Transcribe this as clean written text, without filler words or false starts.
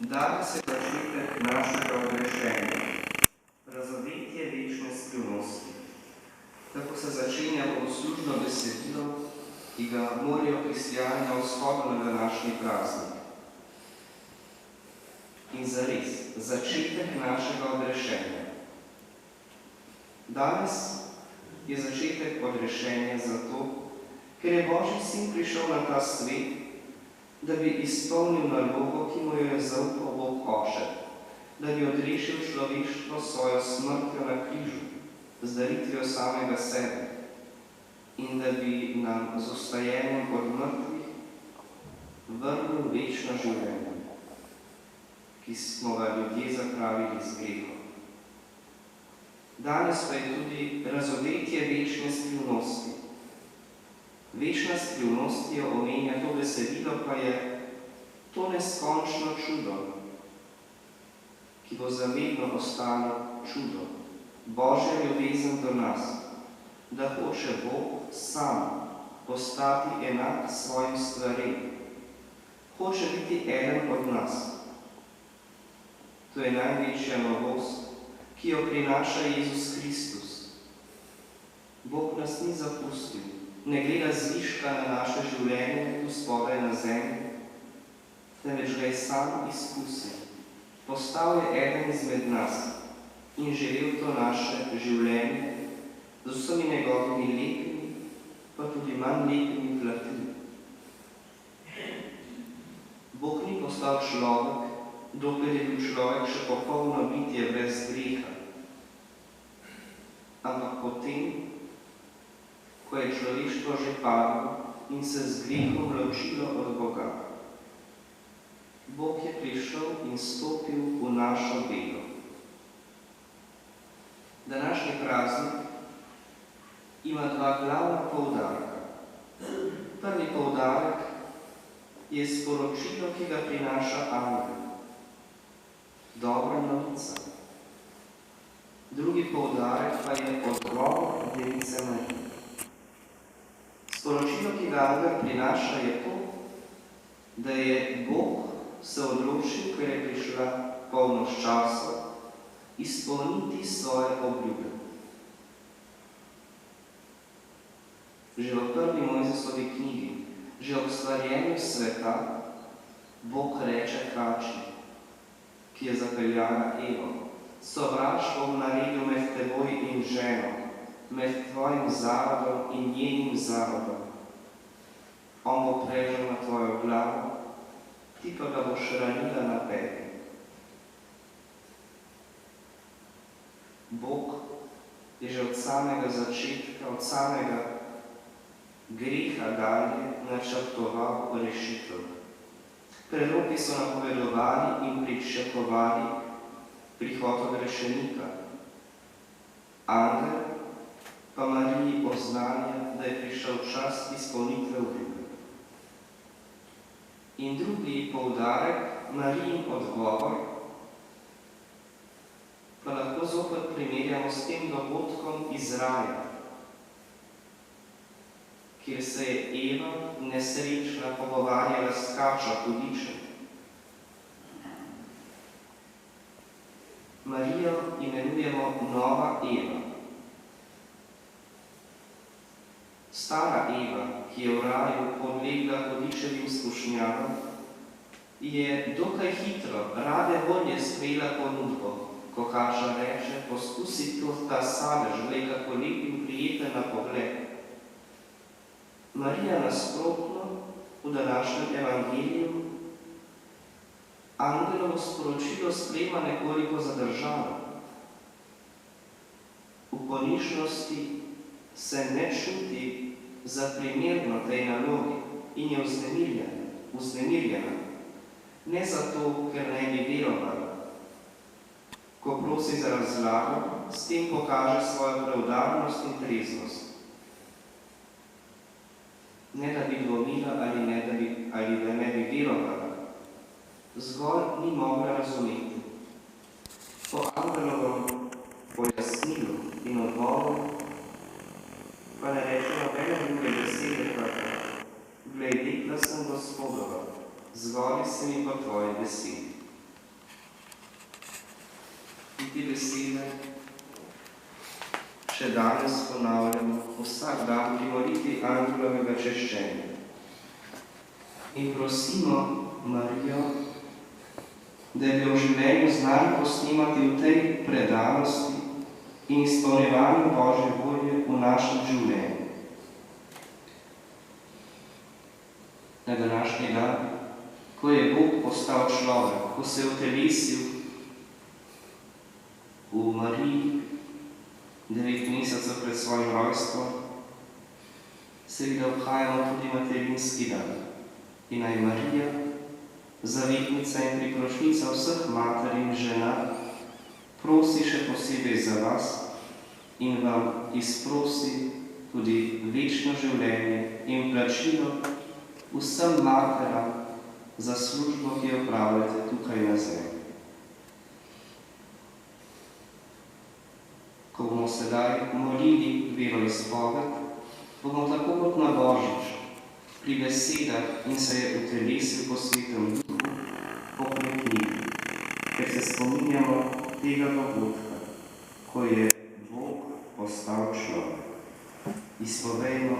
Danes je začetek našega odrešenja, razodetje večne skrivnosti. Tako se začenja bogoslužno besedilo, ki ga molijo kristijani na vzhodu na današnji praznik. In zares, začetek našega odrešenja. Danes je začetek odrešenja zato, ker je Božji sin prišel na ta svet, da bi izpolnil nalogo, ki mu jo je zaupal Bog Oče, da bi odrešil človeštvo svojo smrtjo na križu, z daritvijo samega sebe in da bi nam z vstajenjem od mrtvih vrnil večno življenje, ki smo ga ljudje zapravili z grehom. Danes pa je tudi razodetje večne skrivnosti. Večna skrivnost, ki jo omenja to besedilo, pa je to neskončno čudo, ki bo zavedno ostalo čudo. Božja ljubezen do nas, da hoče Bog sam postati enak svojim stvarem. Hoče biti eden od nas. To je največja novost, ki jo prinaša Jezus Kristus. Bog nas ni zapustil, ne gleda zviška na naše življenje tu spodaj na zemlji, temveč ga je sam izkusil. Postal je eden izmed nas in živel to naše življenje z vsemi njegovimi lepimi, pa tudi manj lepimi platmi. Bog ni postal človek, dokler je bil človek še popolno bitje brez greha, ampak potem, ko je človeštvo že padlo in se z grehom ločilo od Boga. Bog je prišel in stopil v našo delo. Današnji praznik ima dva glavna poudarka. Prvi poudarek je sporočilo, ki ga prinaša angel. Dobra novica. Drugi poudarek pa je odgovor Device Marije. Sporočilo, ki ga angel prinaša, je to, da je Bog se odločil, ker je prišla polnost časa, izpolniti svoje obljube. Že v prvi Mojzesovi knjigi, že ob stvarjenju sveta, Bog reče kači, ki je zapeljala Evo: sovraštvo bom naredil med teboj in ženo, med tvojim zarodom in njenim zarodom. On bo prežel na tvojo glavo, ti pa ga boš ranila na peti. Bog je že od samega začetka, od samega greha dalje načrtoval rešitev. Proroki so napovedovali in pričakovali prihod odrešenika. Angel pa Mariji oznanja, da je prišel čas izpolnitve obljube. In drugi poudarek, Marijin odgovor, pa lahko zopet primerjamo s tem dogodkom iz raja, kjer se je Eva nesrečna pogovarjala s kačo hudičem. Marijo imenujemo Nova Eva. Stara Eva, ki je v raju podlegla hudičevim skušnjavom, je dokaj hitro, rade volje sprejela ponudbo, ko kača reče: poskusi ta sadež, glej, kako lep in prijeten na pogled. Marija nasprotno v današnjem evangeliju angelovo sporočilo sprejema nekoliko zadržano. V ponižnosti se ne čuti za primerno tej nalogi in je vznemirjena. Ne zato, ker ne bi verovala. Ko prosi za razlago, s tem pokaže svojo preudarnost in treznost. Ne da bi dvomila ali da ne bi verovala, zgolj ni mogla razumeti. Po angelovem pojasnilu in odgovoru pa ne reče nobene druge besede, glej, rekla sem Gospodova, zgodi se mi pa tvoje besede. besede še danes ponavljamo vsak dan pri molitvi angelovega češčenja. In prosimo Marijo, da bi v življenju znali posnemati v tej predanosti in izpolnjevanju Božje volje v našem življenju. Na današnji dan, ko je Bog postal človek, ko se je utelesil v Mariji 9 mesecev pred svojim rojstvom, seveda obhajamo tudi materinski dan. In naj Marija, zavetnica in priprošnica vseh mater in žena, prosi še posebej za vas in vam izprosi tudi večno življenje in plačilo vsem materam za službo, ki jo opravljate tukaj na zemlji. Ko bomo sedaj molili veroizpoved, bomo tako kot na Božič pri besedah in se je utelesil po Svetem Duhu pokleknili, ker se spominjamo tega dogodka, ko je Bog postal človek. Izpovejmo